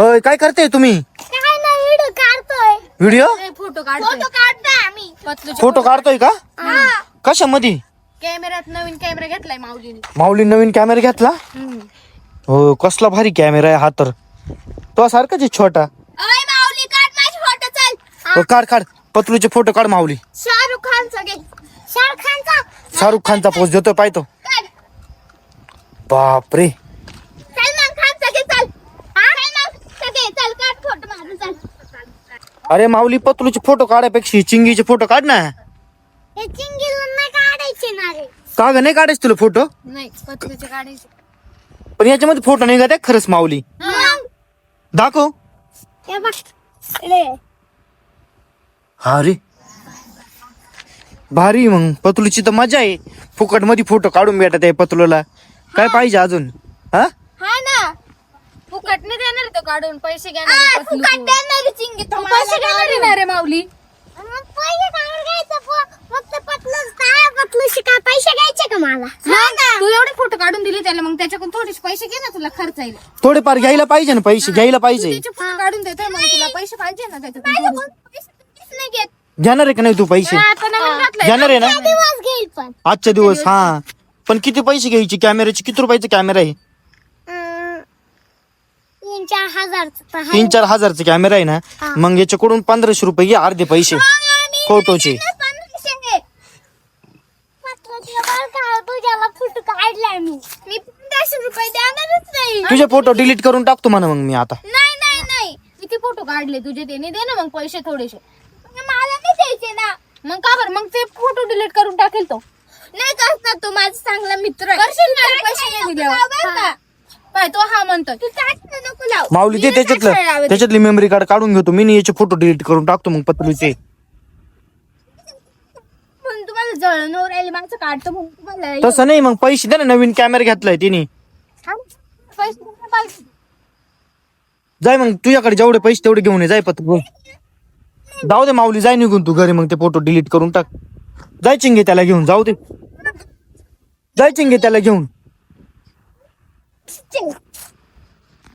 होय काय करते तुम्ही? काय नाही व्हिडिओ काढतोय. व्हिडिओ फोटो काढतोय आम्ही. पतलूचे फोटो काढतोय का? कशामध्ये? कॅमेऱ्यात नवीन कॅमेरा घेतलाय माऊलीने. माऊली नवीन कॅमेरा घेतला? हो कसला भारी कॅमेरा आहे हा तर. तो सारखाच आहे छोटा. ओय माऊली काढ माझे फोटो चल. हो, काढ काढ पतलूचे फोटो काढ माऊली. शाहरुख खानचा घे. शाहरुख खानचा. शाहरुख खानचा पोज देतोय पाहतो. काढ. बापरे सलमान खानचा घे चल. सलमान खानचा घे चल काढ फोटो मारून चल. अरे माऊली पतलूचे फोटो काढायपेक्षा ही चिंगीचे फोटो काढ ना. हे चिंगीला नाही काढायचे ना रे. का ग नाही काढायचे तुला फोटो? नाही पतलूचे काढायचे. पण याच्यामध्ये फोटो नाही का खरंच माऊली? मग दाखव. हे बघ रे. हा रे भारी. मग पतलूची तर मजा आहे. फुकट मध्ये फोटो काढून भेटत आहे पतलूला. काय पाहिजे अजून? हा हा ना फुकट नाही देणार तो काढून पैसे घेणार पतलू. फुकट देणार रे चिंगी तू पैसे घेणार रे माऊली. मग पैसे काढून घ्यायचं फक्त पतलूशी काय पैसे घ्यायचे का मला? तू एवढे फोटो काढून दिले त्याला मग त्याच्याकडून थोडेसे पैसे घे ना तुला खर्च येईल. थोडेफार घ्यायला पाहिजे ना पैसे घ्यायला पाहिजे. त्याचे फोटो काढून देतोय मग तुला पैसे पाहिजे ना त्याच्याकडून थोडेसे. पैसे नाही घेत. घेणार आहे का नाही तू पैसे? आता नवीन घातलंय. घेणार आहे ना दिवस घेईल पण आजच्या दिवस? हा पण किती पैसे घ्यायचे? कॅमेऱ्याचे किती रुपयाचा कॅमेरा आहे? 3-4 हजारचा आहे. 3-4 हजारचा कॅमेरा आहे ना. मग याच्याकडून 1500 रुपये घे अर्धे पैसे फोटोचे. तुझ्याला फोटो काढलाय मी 1500 रुपये देणारच नाही. तुझे फोटो डिलीट करून टाकतो म्हणा मग मी आता. नाही नाही नाही किती फोटो काढले तुझे त्याने दे ना मग पैसे थोडेसे. मला नाही द्यायचे ना. मग का बरं मग ते फोटो डिलीट करून टाकेल तो. नाही करणार तो माझा चांगला मित्र आहे. करशील ना रे पैसे नाही दिल्यावर. बरं का? पाय तो हा म्हणतोय. तू चाटणं नको लाव. माऊली दे त्याच्यातली मेमरी कार्ड काढून घेतो मी. याचे फोटो डिलीट करून टाकतो मग पतलूचे. म्हणून तुम्हाला जळणं राहिले माझं काढतो म्हणून तुम्हाला तसं नाही मग पैसे दे ना. नवीन कॅमेरा घेतलाय तिने. पैसे नाही पाहिजे. जाय मग तुझ्याकडे जेवढे पैसे तेवढे घेऊन ये. जाय पतलू जाऊ दे माऊली. जाय निघून तू घरी. मग ते फोटो डिलीट करून टाक. जाय चिंगे त्याला घेऊन. जाऊ दे जाय चिंगे त्याला घेऊन. चिंग.